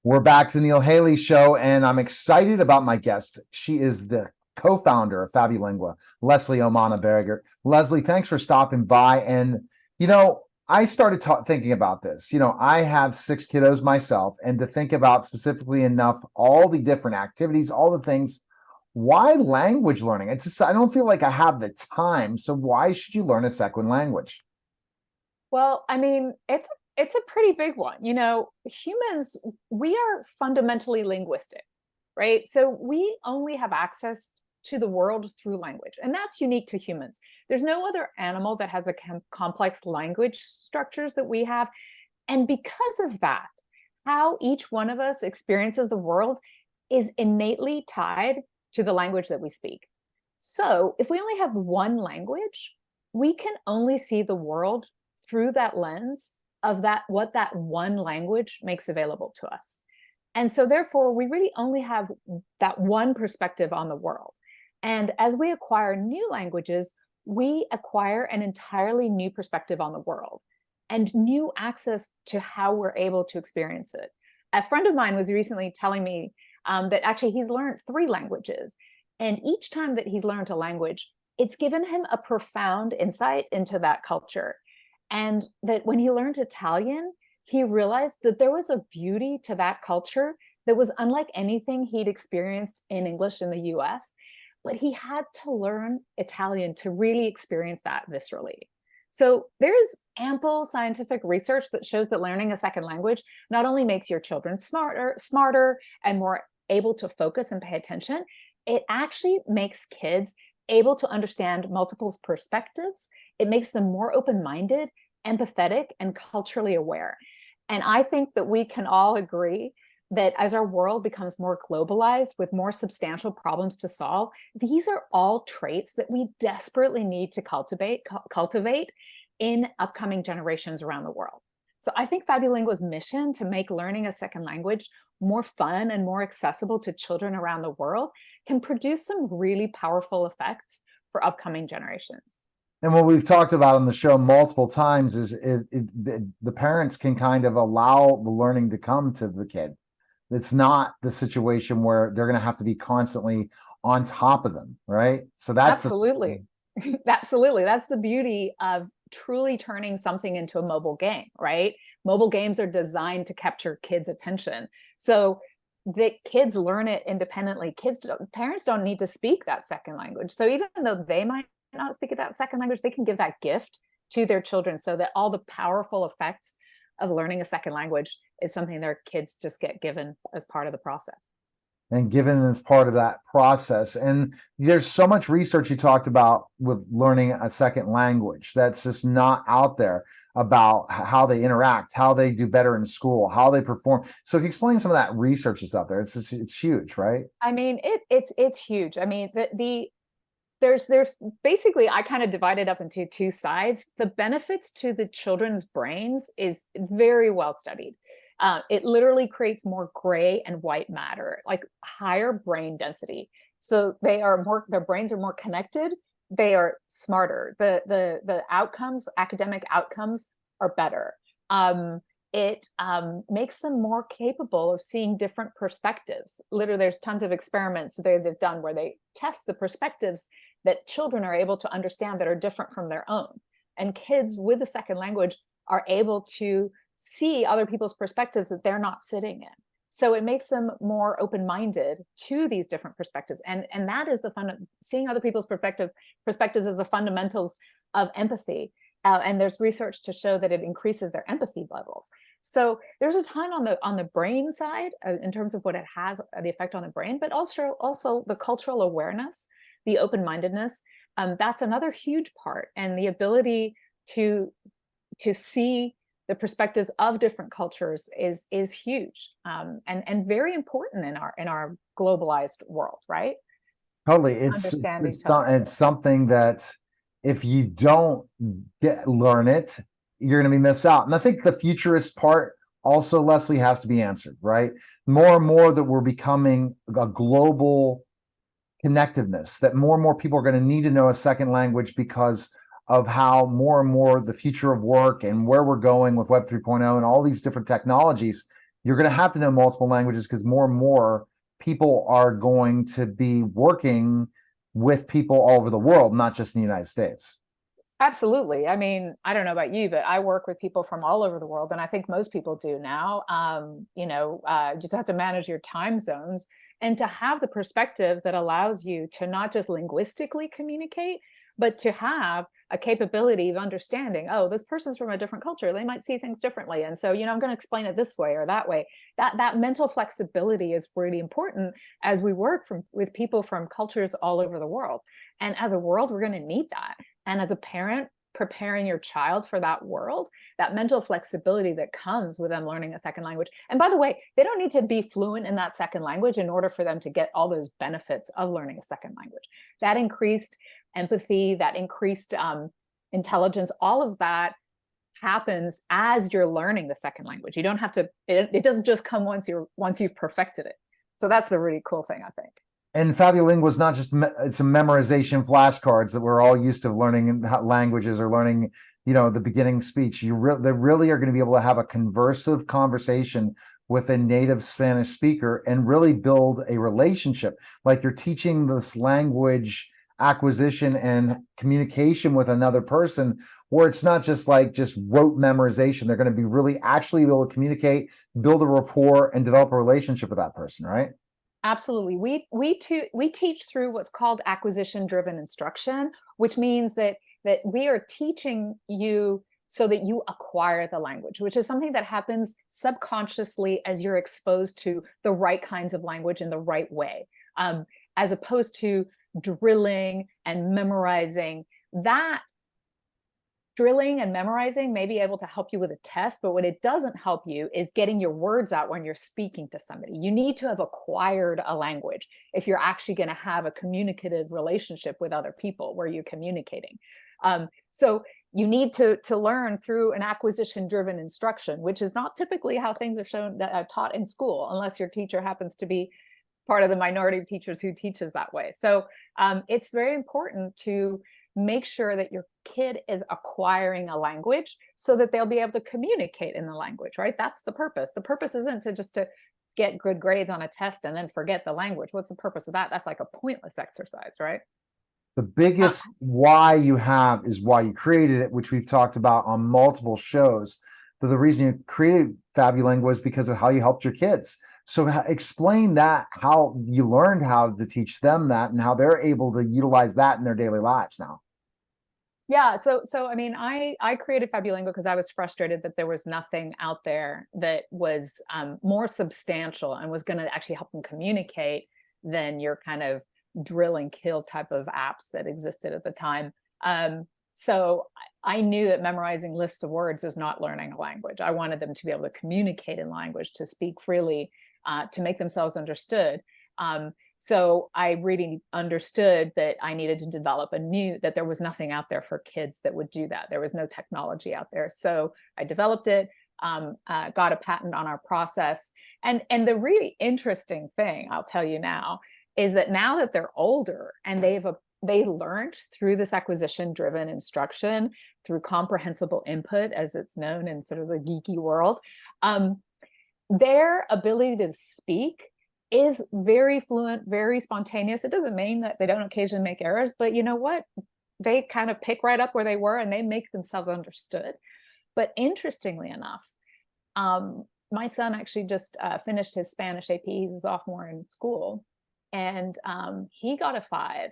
We're back to the Neil Haley Show, and I'm excited about my guest. She is the co-founder of Fabulingua, Leslie Omana Berger. Leslie, thanks for stopping by. And, I started thinking about this. I have 6 kiddos myself, and to think about specifically enough all the different activities, all the things. Why language learning? It's just, I don't feel like I have the time. So why should you learn a second language? Well, I mean, it's a pretty big one. Humans, we are fundamentally linguistic, right? So we only have access to the world through language, and that's unique to humans. There's no other animal that has a complex language structures that we have. And because of that, how each one of us experiences the world is innately tied to the language that we speak. So if we only have one language, we can only see the world through that lens of what that one language makes available to us. And so therefore, we really only have that one perspective on the world. And as we acquire new languages, we acquire an entirely new perspective on the world and new access to how we're able to experience it. A friend of mine was recently telling me that actually he's learned 3 languages. And each time that he's learned a language, it's given him a profound insight into that culture. And that when he learned Italian, he realized that there was a beauty to that culture that was unlike anything he'd experienced in English in the US. But he had to learn Italian to really experience that viscerally. So there's ample scientific research that shows that learning a second language not only makes your children smarter and more able to focus and pay attention, it actually makes kids able to understand multiple perspectives. It makes them more open-minded, empathetic, and culturally aware. And I think that we can all agree that as our world becomes more globalized with more substantial problems to solve, these are all traits that we desperately need to cultivate in upcoming generations around the world. So I think Fabulingua's mission to make learning a second language more fun and more accessible to children around the world can produce some really powerful effects for upcoming generations. And what we've talked about on the show multiple times is the parents can kind of allow the learning to come to the kid. It's not the situation where they're going to have to be constantly on top of them, right? So that's absolutely, absolutely. That's the beauty of truly turning something into a mobile game, right? Mobile games are designed to capture kids' attention. So the kids learn it independently. Parents don't need to speak that second language. So even though they might not speak that second language, they can give that gift to their children so that all the powerful effects of learning a second language is something their kids just get given as part of the process. And given as part of that process. And there's so much research you talked about with learning a second language that's just not out there about how they interact, how they do better in school, how they perform. So explain some of that research that's out there. It's huge, right? I mean, it's huge. I mean, there's basically, I kind of divided up into 2 sides. The benefits to the children's brains is very well studied. It literally creates more gray and white matter, like higher brain density. So their brains are more connected. They are smarter. The outcomes, academic outcomes, are better. It makes them more capable of seeing different perspectives. Literally, there's tons of experiments they've done where they test the perspectives that children are able to understand that are different from their own. And kids with a second language are able to see other people's perspectives that they're not sitting in. So it makes them more open-minded to these different perspectives. And that is seeing other people's perspectives is the fundamentals of empathy. And there's research to show that it increases their empathy levels. So there's a ton on the brain side in terms of what it has, the effect on the brain, but also the cultural awareness, the open-mindedness. That's another huge part, and the ability to see the perspectives of different cultures is huge, and very important in our globalized world, right? Totally. Understand each other. It's something that if you don't learn it, you're going to be missed out. And I think the futurist part also, Leslie, has to be answered, right? More and more that we're becoming a global connectiveness, that more and more people are going to need to know a second language because of how more and more the future of work and where we're going with Web 3.0 and all these different technologies, you're going to have to know multiple languages because more and more people are going to be working with people all over the world, not just in the United States. Absolutely. I mean, I don't know about you, but I work with people from all over the world, and I think most people do now. You just have to manage your time zones and to have the perspective that allows you to not just linguistically communicate, but to have a capability of understanding, oh, this person's from a different culture. They might see things differently. And so, I'm going to explain it this way or that way. That mental flexibility is really important as we work with people from cultures all over the world. And as a world, we're going to need that. And as a parent, preparing your child for that world, that mental flexibility that comes with them learning a second language. And by the way, they don't need to be fluent in that second language in order for them to get all those benefits of learning a second language. That increased empathy, that increased intelligence, all of that happens as you're learning the second language. You don't have to, it doesn't just come once you've perfected it. So that's the really cool thing, I think. And Fabulingua is not just it's a memorization flashcards that we're all used to learning in languages or learning, the beginning speech. They really are going to be able to have a conversive conversation with a native Spanish speaker and really build a relationship. Like you're teaching this language acquisition and communication with another person, where it's not just rote memorization. They're going to be really actually able to communicate, build a rapport, and develop a relationship with that person, right? Absolutely. We teach through what's called acquisition-driven instruction, which means that we are teaching you so that you acquire the language, which is something that happens subconsciously as you're exposed to the right kinds of language in the right way, as opposed to drilling and memorizing. That drilling and memorizing may be able to help you with a test, but what it doesn't help you is getting your words out when you're speaking to somebody. You need to have acquired a language if you're actually going to have a communicative relationship with other people where you're communicating. So you need to learn through an acquisition-driven instruction, which is not typically how things are taught in school, unless your teacher happens to be part of the minority of teachers who teaches that way. So it's very important to make sure that your kid is acquiring a language so that they'll be able to communicate in the language, right? That's the purpose. The purpose isn't to get good grades on a test and then forget the language. What's the purpose of that? That's like a pointless exercise, right? The biggest why you have is why you created it, which we've talked about on multiple shows. But the reason you created Fabulingua is because of how you helped your kids. So explain that, how you learned how to teach them that and how they're able to utilize that in their daily lives now. Yeah, so I mean, I created Fabulingua because I was frustrated that there was nothing out there that was more substantial and was going to actually help them communicate than your kind of drill and kill type of apps that existed at the time. So I knew that memorizing lists of words is not learning a language. I wanted them to be able to communicate in language, to speak freely, to make themselves understood. So I really understood that I needed to develop that there was nothing out there for kids that would do that. There was no technology out there. So I developed it, got a patent on our process. And the really interesting thing, I'll tell you now, is that now that they're older and they learned through this acquisition-driven instruction, through comprehensible input, as it's known in sort of the geeky world, their ability to speak is very fluent, very spontaneous. It doesn't mean that they don't occasionally make errors, but you know what? They kind of pick right up where they were and they make themselves understood. But interestingly enough, my son actually just finished his Spanish AP. He's a sophomore in school, and he got a 5.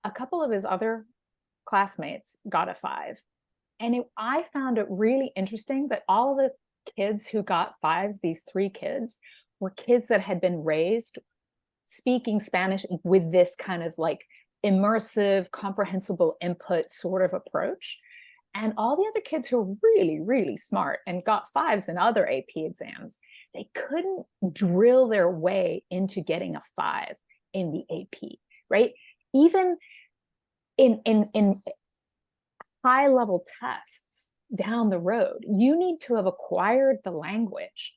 A couple of his other classmates got a 5. And I found it really interesting that all the kids who got 5s, these 3 kids, were kids that had been raised speaking Spanish with this kind of like immersive, comprehensible input sort of approach. And all the other kids who were really, really smart and got 5s in other AP exams, they couldn't drill their way into getting a 5 in the AP, right? Even in high level tests down the road, you need to have acquired the language.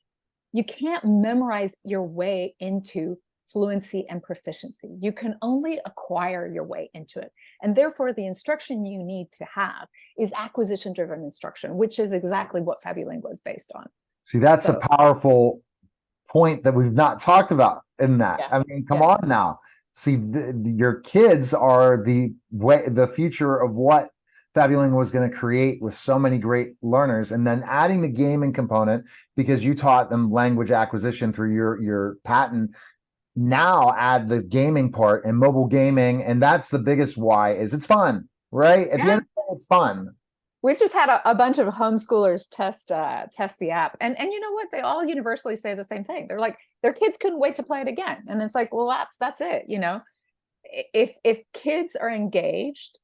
You can't memorize your way into fluency and proficiency. You can only acquire your way into it. And therefore, the instruction you need to have is acquisition-driven instruction, which is exactly what Fabulingua is based on. See, that's a powerful point that we've not talked about in that. Yeah. I mean, come Yeah. on now. See, your kids are the future of what Fabulingua was going to create with so many great learners, and then adding the gaming component because you taught them language acquisition through your patent. Now add the gaming part and mobile gaming, and that's the biggest why is it's fun, right? At the end of the day, it's fun. We've just had a bunch of homeschoolers test the app, and you know what? They all universally say the same thing. They're like, their kids couldn't wait to play it again, and it's like, well, that's it. You know, if kids are engaged,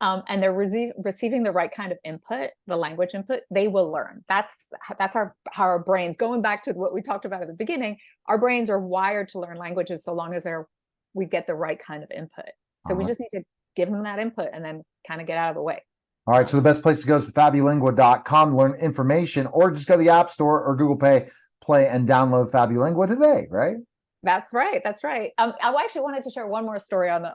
and they're receiving the right kind of input, the language input, they will learn. That's how our brains. Going back to what we talked about at the beginning, our brains are wired to learn languages so long as we get the right kind of input. So we just need to give them that input and then kind of get out of the way. All right, so the best place to go is to fabulingua.com to learn information, or just go to the App Store or Google Play and download Fabulingua today, right? That's right. That's right. I actually wanted to share one more story on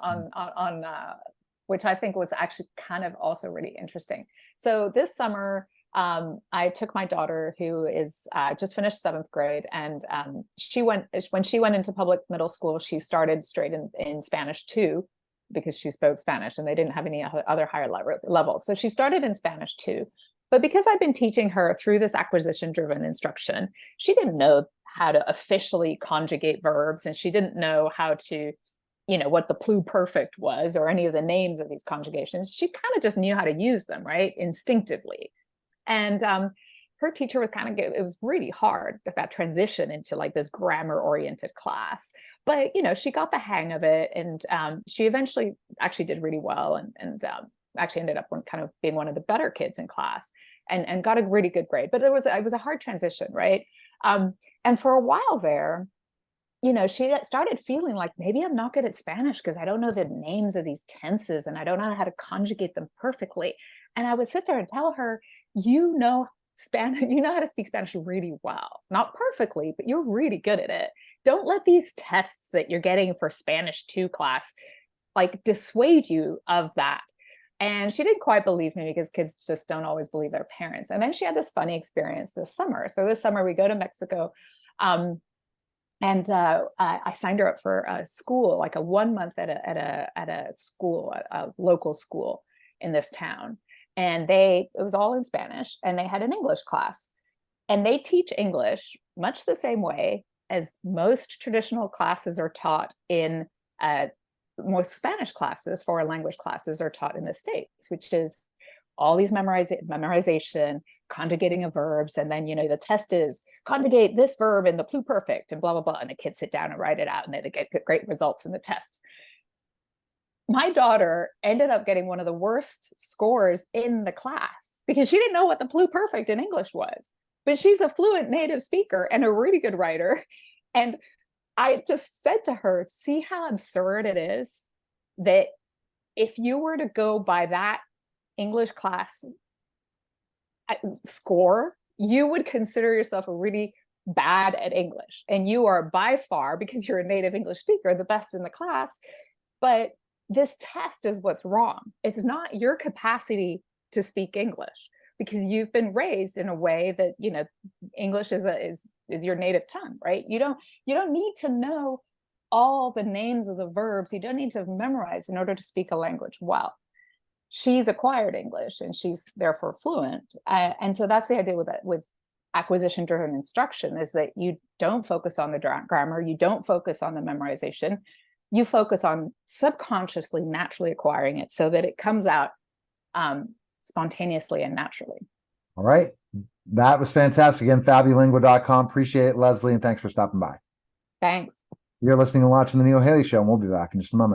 which I think was actually kind of also really interesting. So this summer, I took my daughter, who is just finished 7th grade, and when she went into public middle school, she started straight in Spanish too, because she spoke Spanish and they didn't have any other higher levels. So she started in Spanish too. But because I've been teaching her through this acquisition-driven instruction, she didn't know how to officially conjugate verbs, and she didn't know how to, what the pluperfect was or any of the names of these conjugations. She kind of just knew how to use them, right? Instinctively. And her teacher was it was really hard, that transition into like this grammar oriented class. But, she got the hang of it, and she eventually actually did really well, and actually ended up kind of being one of the better kids in class, and got a really good grade. But it was a hard transition, right? And for a while there, she started feeling like, maybe I'm not good at Spanish because I don't know the names of these tenses and I don't know how to conjugate them perfectly. And I would sit there and tell her, Spanish, you know how to speak Spanish really well, not perfectly, but you're really good at it. Don't let these tests that you're getting for Spanish 2 class like dissuade you of that. And she didn't quite believe me, because kids just don't always believe their parents. And then she had this funny experience this summer. So this summer we go to Mexico, and I signed her up for a school, like a 1 month at a school, a local school in this town. And it was all in Spanish, and they had an English class, and they teach English much the same way as most traditional classes are taught in most Spanish classes, foreign language classes, are taught in the States, which is all these memorization, conjugating of verbs, and then the test is conjugate this verb in the pluperfect and blah blah blah, and the kids sit down and write it out, and they get great results in the tests. My daughter ended up getting one of the worst scores in the class because she didn't know what the pluperfect in English was, but she's a fluent native speaker and a really good writer. And I just said to her, see how absurd it is that if you were to go by that English class score, you would consider yourself really bad at English. And you are by far, because you're a native English speaker, the best in the class. But this test is what's wrong. It's not your capacity to speak English, because you've been raised in a way that, English is your native tongue, right? You don't need to know all the names of the verbs. You don't need to memorize in order to speak a language well. She's acquired English and she's therefore fluent. And so that's the idea with acquisition-driven instruction, is that you don't focus on the grammar, you don't focus on the memorization, you focus on subconsciously, naturally acquiring it so that it comes out spontaneously and naturally. All right. That was fantastic. Again, fabulingua.com. Appreciate it, Leslie, and thanks for stopping by. Thanks. You're listening and watching The Neil Haley Show, and we'll be back in just a moment.